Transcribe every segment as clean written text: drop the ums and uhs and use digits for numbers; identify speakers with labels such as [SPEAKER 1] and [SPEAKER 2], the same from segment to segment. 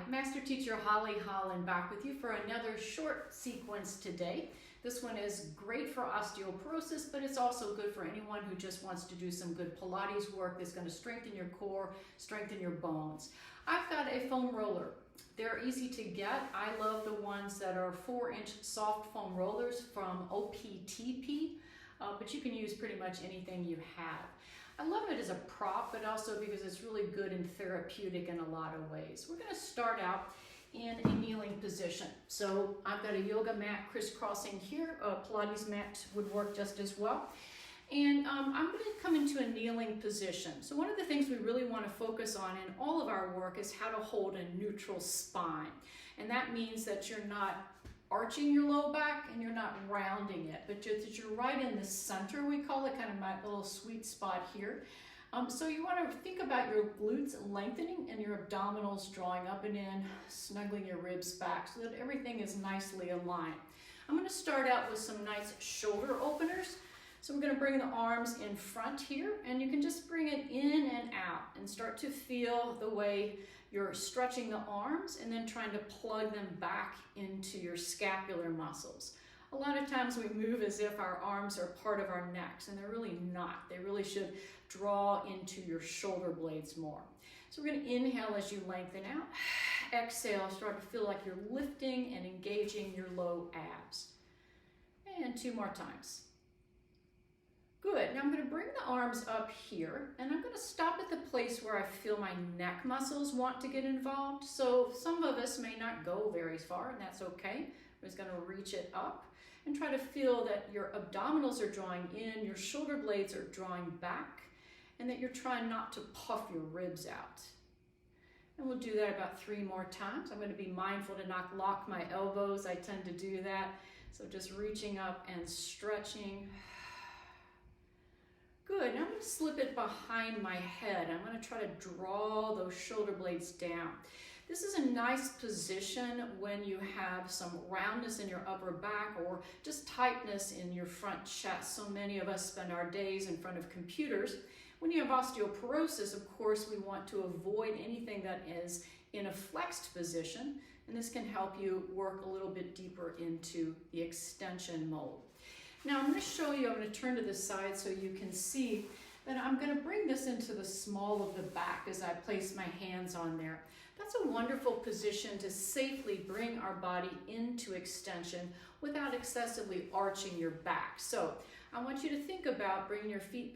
[SPEAKER 1] Master Teacher Holland back with you for another short sequence today. This one is great for osteoporosis, but it's also good for anyone who just wants to do some good Pilates work that's going to strengthen your core, strengthen your bones. I've got a foam roller. They're easy to get. I love the ones that are 4-inch soft foam rollers from OPTP, but you can use pretty much anything you have. I love it as a prop, but also because it's really good and therapeutic in a lot of ways. We're going to start out in a kneeling position. So I've got a yoga mat crisscrossing here. A Pilates mat would work just as well. And I'm going to come into a kneeling position. So one of the things we really want to focus on in all of our work is how to hold a neutral spine. And that means that you're not arching your low back and you're not rounding it, but that you're right in the center, we call it, kind of my little sweet spot here. So you want to think about your glutes lengthening and your abdominals drawing up and in, snuggling your ribs back so that everything is nicely aligned. I'm going to start out with some nice shoulder openers. So we're going to bring the arms in front here, and you can just bring it in and out and start to feel the way you're stretching the arms and then trying to plug them back into your scapular muscles. A lot of times we move as if our arms are part of our necks, and they're really not. They really should draw into your shoulder blades more. So we're going to inhale as you lengthen out. Exhale, start to feel like you're lifting and engaging your low abs. And 2 more times. Good. Now I'm going to bring the arms up here, and I'm going to stop at the place where I feel my neck muscles want to get involved. So some of us may not go very far, and that's okay. We're just going to reach it up and try to feel that your abdominals are drawing in, your shoulder blades are drawing back, and that you're trying not to puff your ribs out. And we'll do that about 3 more times. I'm going to be mindful to not lock my elbows. I tend to do that. So just reaching up and stretching. Good. Now I'm going to slip it behind my head. I'm going to try to draw those shoulder blades down. This is a nice position when you have some roundness in your upper back or just tightness in your front chest. So many of us spend our days in front of computers. When you have osteoporosis, of course, we want to avoid anything that is in a flexed position, and this can help you work a little bit deeper into the extension mode. Now I'm going to show you, I'm going to turn to the side so you can see that I'm going to bring this into the small of the back as I place my hands on there. That's a wonderful position to safely bring our body into extension without excessively arching your back. So I want you to think about bringing your feet,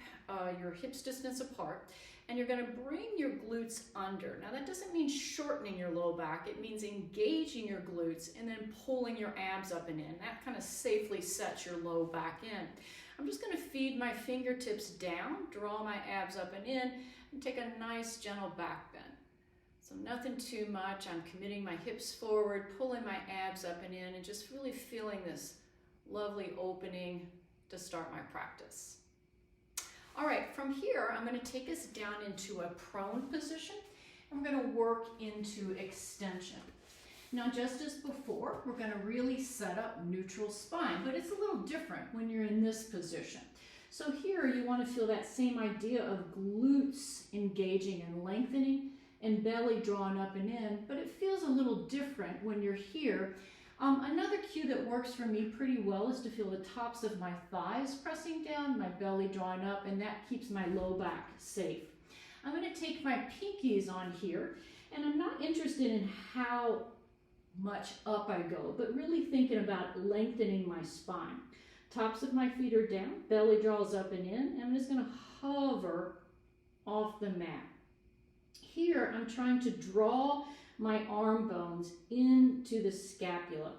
[SPEAKER 1] your hips distance apart, and you're going to bring your glutes under. Now that doesn't mean shortening your low back, it means engaging your glutes and then pulling your abs up and in. That kind of safely sets your low back in. I'm just going to feed my fingertips down, draw my abs up and in, and take a nice gentle back bend. So nothing too much. I'm committing my hips forward, pulling my abs up and in, and just really feeling this lovely opening to start my practice. All right, from here, I'm going to take us down into a prone position, and we're going to work into extension. Now, just as before, we're going to really set up neutral spine, but it's a little different when you're in this position. So here, you want to feel that same idea of glutes engaging and lengthening and belly drawn up and in, but it feels a little different when you're here. Another cue that works for me pretty well is to feel the tops of my thighs pressing down, my belly drawn up, and that keeps my low back safe. I'm going to take my pinkies on here, and I'm not interested in how much up I go, but really thinking about lengthening my spine. Tops of my feet are down, belly draws up and in, and I'm just going to hover off the mat. Here, I'm trying to draw my arm bones into the scapula.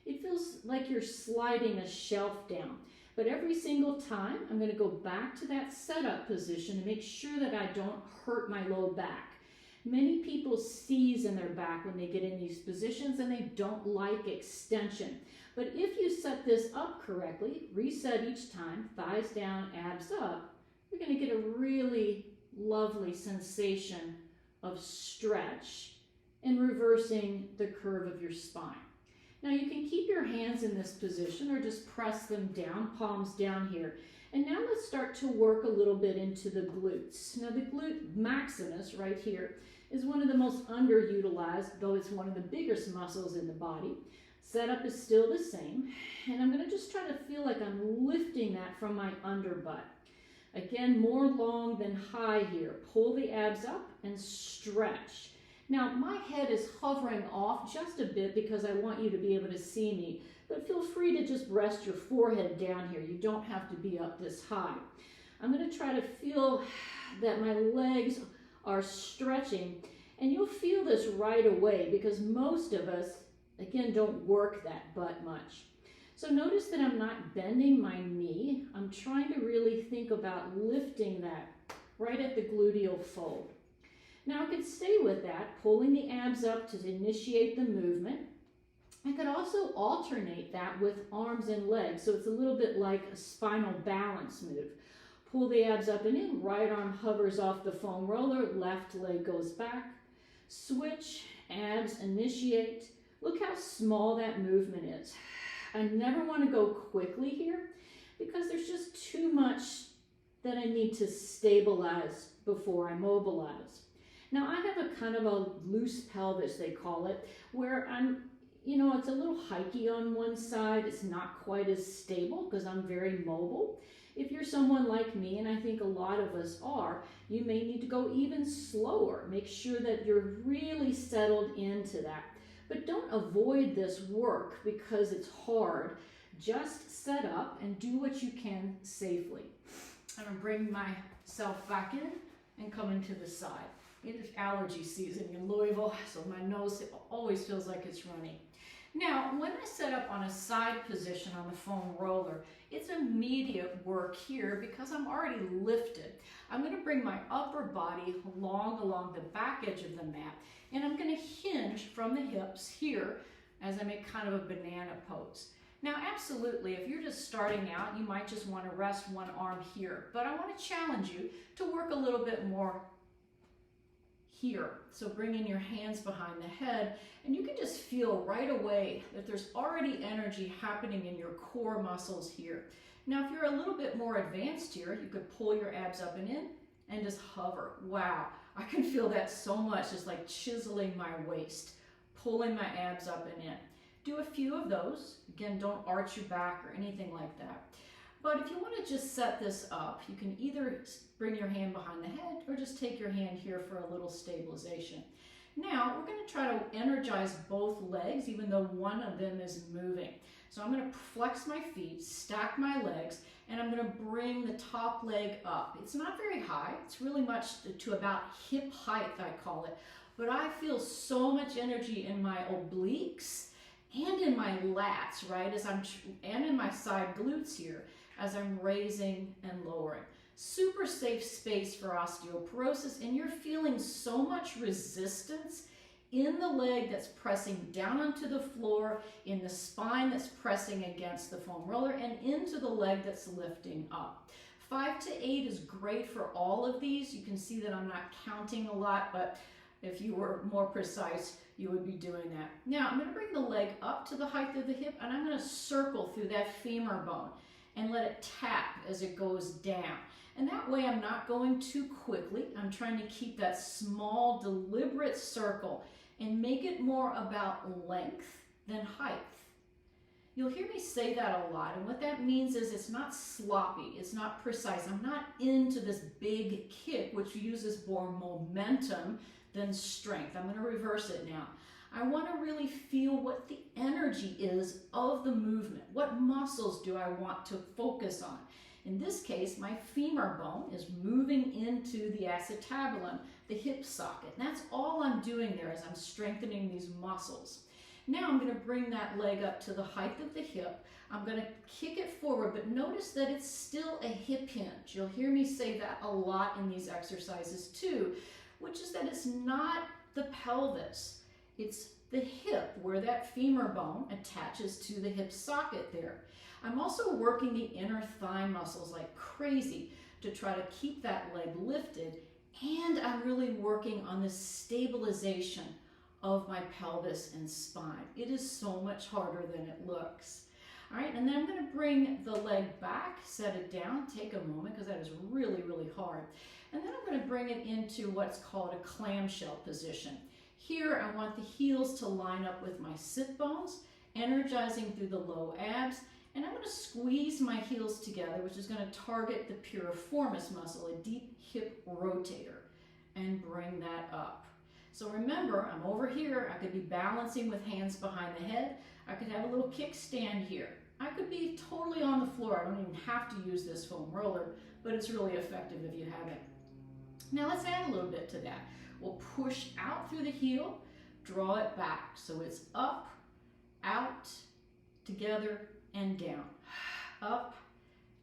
[SPEAKER 1] It feels like you're sliding a shelf down, but every single time I'm going to go back to that setup position to make sure that I don't hurt my low back. Many people seize in their back when they get in these positions and they don't like extension. But if you set this up correctly, reset each time, thighs down, abs up, you're going to get a really lovely sensation of stretch and reversing the curve of your spine. Now you can keep your hands in this position or just press them down, palms down here. And now let's start to work a little bit into the glutes. Now the glute maximus right here is one of the most underutilized, though it's one of the biggest muscles in the body. Setup is still the same, and I'm going to just try to feel like I'm lifting that from my underbutt. Again, more long than high here. Pull the abs up and stretch. Now, my head is hovering off just a bit because I want you to be able to see me, but feel free to just rest your forehead down here. You don't have to be up this high. I'm going to try to feel that my legs are stretching, and you'll feel this right away because most of us, again, don't work that butt much. So notice that I'm not bending my knee. I'm trying to really think about lifting that right at the gluteal fold. Now I could stay with that, pulling the abs up to initiate the movement. I could also alternate that with arms and legs, so it's a little bit like a spinal balance move. Pull the abs up and in, right arm hovers off the foam roller, left leg goes back. Switch, abs initiate. Look how small that movement is. I never want to go quickly here because there's just too much that I need to stabilize before I mobilize. Now I have a kind of a loose pelvis, they call it, where I'm, it's a little hikey on one side. It's not quite as stable because I'm very mobile. If you're someone like me, and I think a lot of us are, you may need to go even slower. Make sure that you're really settled into that. But don't avoid this work because it's hard. Just set up and do what you can safely. I'm going to bring myself back in and come into the side. It is allergy season in Louisville, so my nose always feels like it's running. Now, when I set up on a side position on the foam roller, it's immediate work here because I'm already lifted. I'm going to bring my upper body along the back edge of the mat, and I'm going to hinge from the hips here as I make kind of a banana pose. Now, absolutely, if you're just starting out, you might just want to rest one arm here, but I want to challenge you to work a little bit more here. So bring in your hands behind the head, and you can just feel right away that there's already energy happening in your core muscles here. Now, if you're a little bit more advanced here, you could pull your abs up and in and just hover. Wow, I can feel that so much, just like chiseling my waist, pulling my abs up and in. Do a few of those. Again, don't arch your back or anything like that. But if you want to just set this up, you can either bring your hand behind the head or just take your hand here for a little stabilization. Now, we're going to try to energize both legs, even though one of them is moving. So I'm going to flex my feet, stack my legs, and I'm going to bring the top leg up. It's not very high. It's really much to about hip height, I call it. But I feel so much energy in my obliques and in my lats, right, and in my side glutes here as I'm raising and lowering. Super safe space for osteoporosis, and you're feeling so much resistance in the leg that's pressing down onto the floor, in the spine that's pressing against the foam roller, and into the leg that's lifting up. 5 to 8 is great for all of these. You can see that I'm not counting a lot, but if you were more precise, you would be doing that. Now, I'm going to bring the leg up to the height of the hip, and I'm going to circle through that femur bone and let it tap as it goes down. And that way I'm not going too quickly. I'm trying to keep that small, deliberate circle and make it more about length than height. You'll hear me say that a lot, and what that means is it's not sloppy, it's not precise. I'm not into this big kick, which uses more momentum than strength. I'm going to reverse it now. I want to really feel what the energy is of the movement. What muscles do I want to focus on? In this case, my femur bone is moving into the acetabulum, the hip socket. And that's all I'm doing there as I'm strengthening these muscles. Now I'm going to bring that leg up to the height of the hip. I'm going to kick it forward, but notice that it's still a hip hinge. You'll hear me say that a lot in these exercises too, which is that it's not the pelvis. It's the hip where that femur bone attaches to the hip socket there. I'm also working the inner thigh muscles like crazy to try to keep that leg lifted, and I'm really working on the stabilization of my pelvis and spine. It is so much harder than it looks. All right, and then I'm going to bring the leg back, set it down, take a moment because that is really, really hard. And then I'm going to bring it into what's called a clamshell position. Here, I want the heels to line up with my sit bones, energizing through the low abs, and I'm going to squeeze my heels together, which is going to target the piriformis muscle, a deep hip rotator, and bring that up. So remember, I'm over here. I could be balancing with hands behind the head. I could have a little kickstand here. I could be totally on the floor. I don't even have to use this foam roller, but it's really effective if you have it. Now let's add a little bit to that. We'll push out through the heel, draw it back. So it's up, out, together, and down. Up,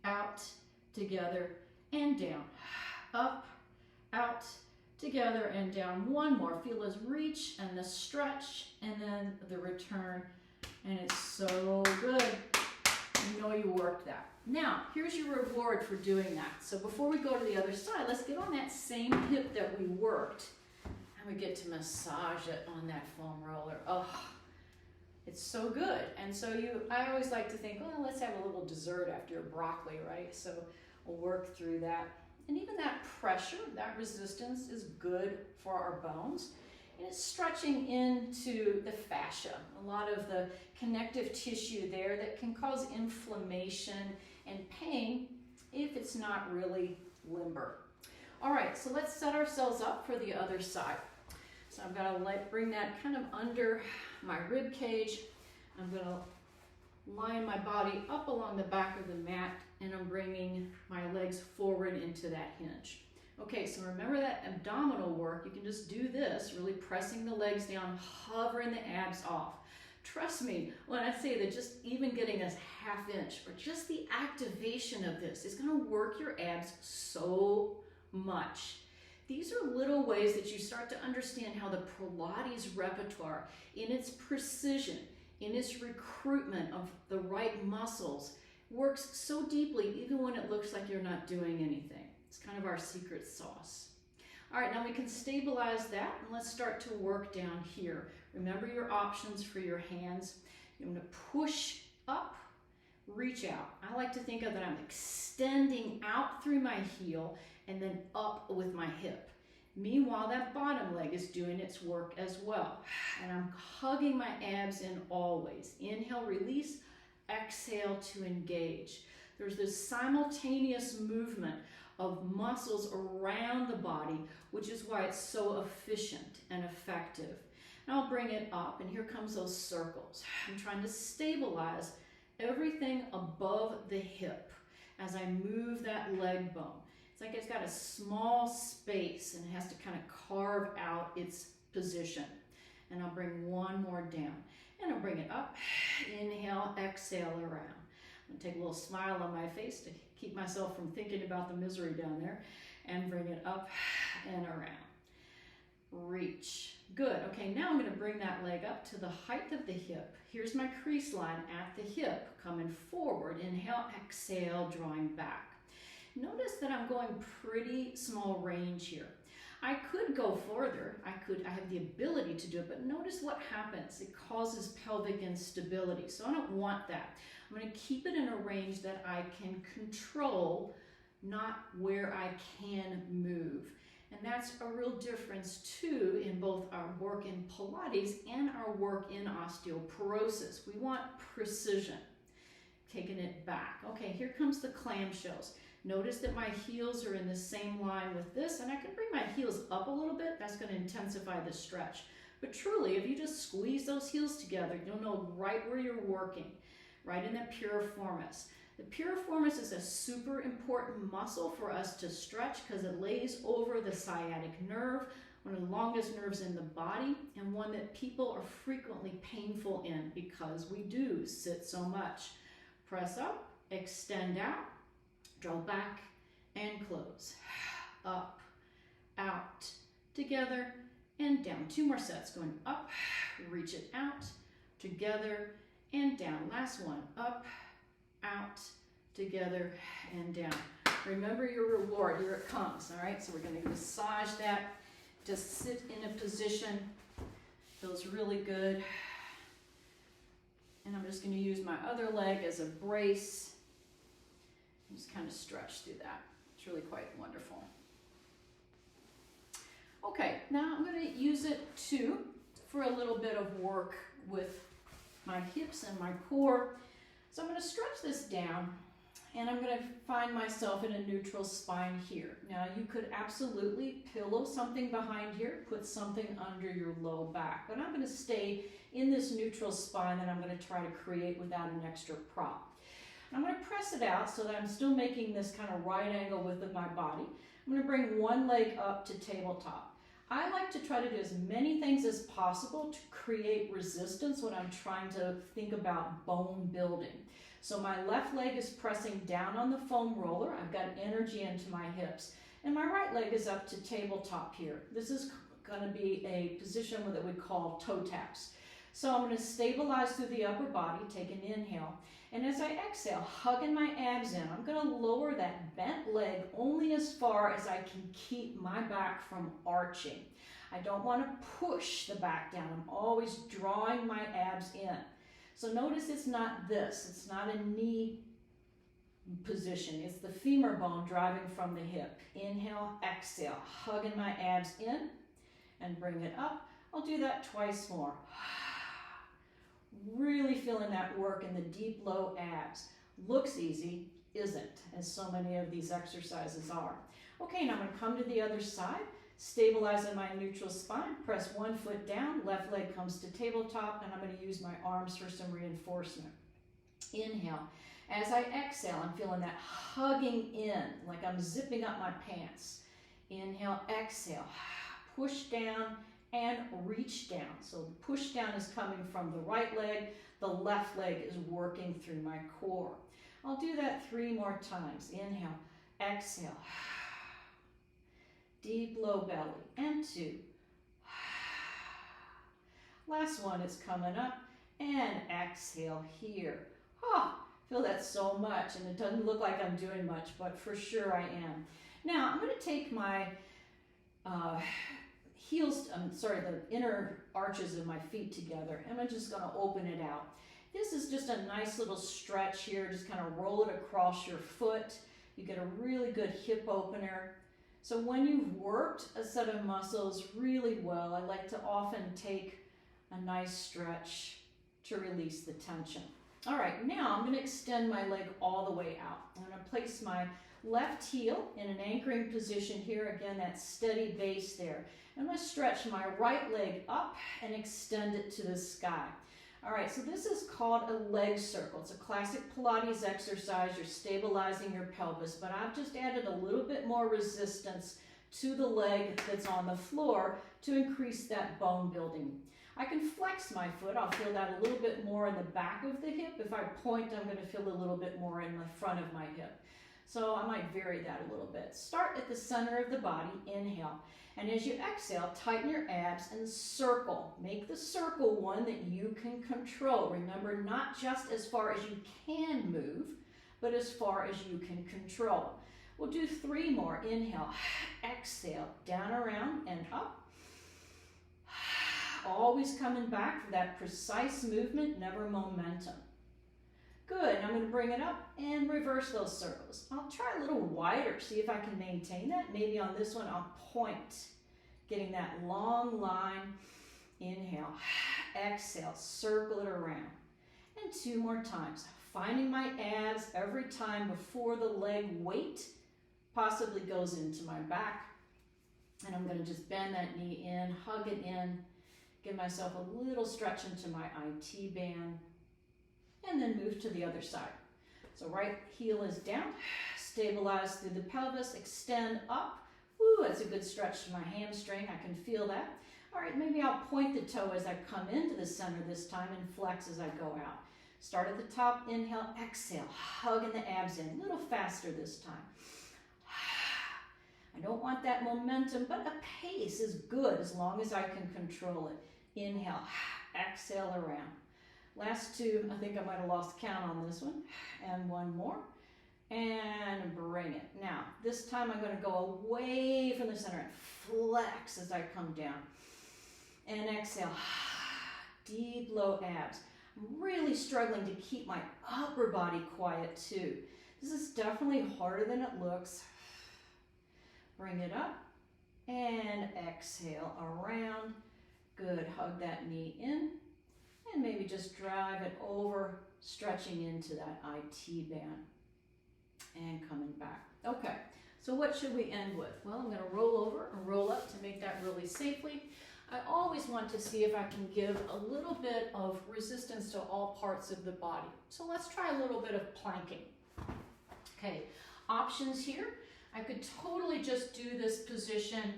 [SPEAKER 1] out, together, and down. Up, out, together, and down. One more. Feel this reach and the stretch, and then the return. And it's so good. You know you worked that. Now, here's your reward for doing that. So before we go to the other side, let's get on that same hip that we worked, and we get to massage it on that foam roller. Oh, it's so good. And so I always like to think, well, let's have a little dessert after your broccoli, right? So we'll work through that. And even that pressure, that resistance is good for our bones. And it's stretching into the fascia, a lot of the connective tissue there that can cause inflammation and pain if it's not really limber. All right, so let's set ourselves up for the other side. So I'm gonna bring that kind of under my rib cage. I'm gonna line my body up along the back of the mat, and I'm bringing my legs forward into that hinge. Okay, so remember that abdominal work. You can just do this, really pressing the legs down, hovering the abs off. Trust me when I say that just even getting this half inch or just the activation of this is gonna work your abs so much. These are little ways that you start to understand how the Pilates repertoire, in its precision, in its recruitment of the right muscles, works so deeply even when it looks like you're not doing anything. It's kind of our secret sauce. All right, now we can stabilize that, and let's start to work down here. Remember your options for your hands. You're going to push up, reach out. I like to think of that I'm extending out through my heel and then up with my hip. Meanwhile, that bottom leg is doing its work as well. And I'm hugging my abs in always. Inhale, release, exhale to engage. There's this simultaneous movement of muscles around the body, which is why it's so efficient and effective. And I'll bring it up, and here comes those circles. I'm trying to stabilize everything above the hip as I move that leg bone. It's like it's got a small space and it has to kind of carve out its position. And I'll bring one more down, and I'll bring it up. Inhale, exhale around. I'm gonna take a little smile on my face to keep myself from thinking about the misery down there, and bring it up and around. Reach. Good. Okay, now I'm going to bring that leg up to the height of the hip. Here's my crease line at the hip, coming forward. Inhale, exhale, drawing back. Notice that I'm going pretty small range here. I could go further. I have the ability to do it, but notice what happens. It causes pelvic instability, so I don't want that. I'm going to keep it in a range that I can control, not where I can move. And that's a real difference too in both our work in Pilates and our work in osteoporosis. We want precision. Taking it back. Okay, here comes the clamshells. Notice that my heels are in the same line with this, and I can bring my heels up a little bit. That's going to intensify the stretch. But truly, if you just squeeze those heels together, you'll know right where you're working, right in that piriformis. The piriformis is a super important muscle for us to stretch because it lays over the sciatic nerve, one of the longest nerves in the body, and one that people are frequently painful in because we do sit so much. Press up, extend out, draw back, and close. Up, out, together, and down. Two more sets, going up, reach it out, together, and down. Last one, up, out, together, and down. Remember your reward, here it comes, all right? So we're gonna massage that, just sit in a position, feels really good. And I'm just going to use my other leg as a brace. Just kind of stretch through that. It's really quite wonderful. Okay, now I'm going to use it for a little bit of work with my hips and my core. So I'm going to stretch this down, and I'm going to find myself in a neutral spine here. Now you could absolutely pillow something behind here, put something under your low back, but I'm going to stay in this neutral spine that I'm going to try to create without an extra prop. I'm going to press it out so that I'm still making this kind of right angle with my body. I'm going to bring one leg up to tabletop. I like to try to do as many things as possible to create resistance when I'm trying to think about bone building. So my left leg is pressing down on the foam roller. I've got energy into my hips. And my right leg is up to tabletop here. This is going to be a position that we call toe taps. So I'm going to stabilize through the upper body, take an inhale. And as I exhale, hugging my abs in, I'm going to lower that bent leg only as far as I can keep my back from arching. I don't want to push the back down. I'm always drawing my abs in. So notice it's not this. It's not a knee position. It's the femur bone driving from the hip. Inhale, exhale, hugging my abs in and bring it up. I'll do that twice more. Really feeling that work in the deep, low abs. Looks easy, isn't, as so many of these exercises are. Okay, now I'm going to come to the other side, stabilize in my neutral spine, press one foot down, left leg comes to tabletop, and I'm going to use my arms for some reinforcement. Inhale. As I exhale, I'm feeling that hugging in, like I'm zipping up my pants. Inhale, exhale, push down, and reach down. So the push down is coming from the right leg, the left leg is working through my core. I'll do that 3 more times. Inhale, exhale, deep low belly, and 2. Last one is coming up, and exhale here. Feel that so much, and it doesn't look like I'm doing much, but for sure I am. Now I'm going to take my the inner arches of my feet together, and I'm just going to open it out. This is just a nice little stretch here. Just kind of roll it across your foot. You get a really good hip opener. So when you've worked a set of muscles really well, I like to often take a nice stretch to release the tension. All right, now I'm going to extend my leg all the way out. I'm going to place my left heel in an anchoring position here. Again, that steady base there. I'm going to stretch my right leg up and extend it to the sky. All right, so this is called a leg circle. It's a classic Pilates exercise. You're stabilizing your pelvis, but I've just added a little bit more resistance to the leg that's on the floor to increase that bone building. I can flex my foot. I'll feel that a little bit more in the back of the hip. If I point, I'm going to feel a little bit more in the front of my hip. So I might vary that a little bit. Start at the center of the body, inhale. And as you exhale, tighten your abs and circle. Make the circle one that you can control. Remember, not just as far as you can move, but as far as you can control. We'll do 3 more. Inhale, exhale, down, around, and up. Always coming back for that precise movement, never momentum. Good, I'm going to bring it up and reverse those circles. I'll try a little wider, see if I can maintain that. Maybe on this one I'll point, getting that long line. Inhale, exhale, circle it around. And 2 more times. Finding my abs every time before the leg weight possibly goes into my back. And I'm going to just bend that knee in, hug it in, give myself a little stretch into my IT band, and then move to the other side. So right heel is down, stabilize through the pelvis, extend up. Woo, that's a good stretch to my hamstring. I can feel that. All right, maybe I'll point the toe as I come into the center this time and flex as I go out. Start at the top, inhale, exhale, hugging the abs in, a little faster this time. I don't want that momentum, but a pace is good as long as I can control it. Inhale, exhale around. Last 2, I think I might have lost count on this one. And 1 more. And bring it. Now, this time I'm going to go away from the center and flex as I come down. And exhale. Deep, low abs. I'm really struggling to keep my upper body quiet too. This is definitely harder than it looks. Bring it up and exhale around. Good, hug that knee in and maybe just drive it over, stretching into that IT band and coming back. Okay, so what should we end with? Well, I'm gonna roll over and roll up to make that really safely. I always want to see if I can give a little bit of resistance to all parts of the body. So let's try a little bit of planking. Okay, options here. I could totally just do this position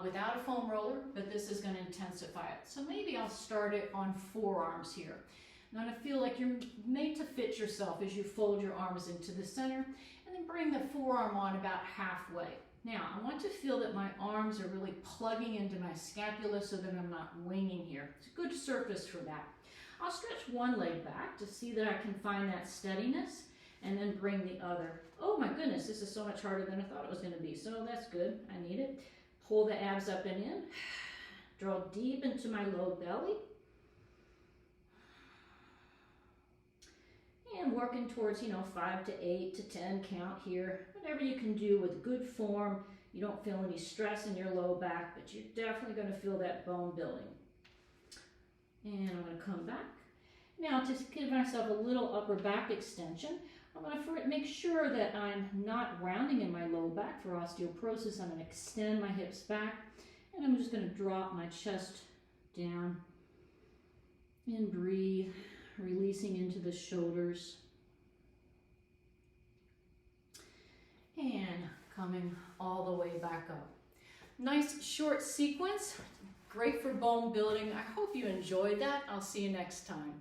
[SPEAKER 1] without a foam roller, but this is going to intensify it. So maybe I'll start it on forearms here. I'm going to feel like you're made to fit yourself as you fold your arms into the center, and then bring the forearm on about halfway. Now, I want to feel that my arms are really plugging into my scapula so that I'm not winging here. It's a good surface for that. I'll stretch one leg back to see that I can find that steadiness, and then bring the other. Oh my goodness, this is so much harder than I thought it was going to be. So that's good. I need it. Pull the abs up and in. Draw deep into my low belly. And working towards, 5 to 8 to 10 count here. Whatever you can do with good form. You don't feel any stress in your low back, but you're definitely going to feel that bone building. And I'm going to come back. Now, to give myself a little upper back extension, I'm going to make sure that I'm not rounding in my low back for osteoporosis. I'm going to extend my hips back, and I'm just going to drop my chest down and breathe, releasing into the shoulders. And coming all the way back up. Nice short sequence, great for bone building. I hope you enjoyed that. I'll see you next time.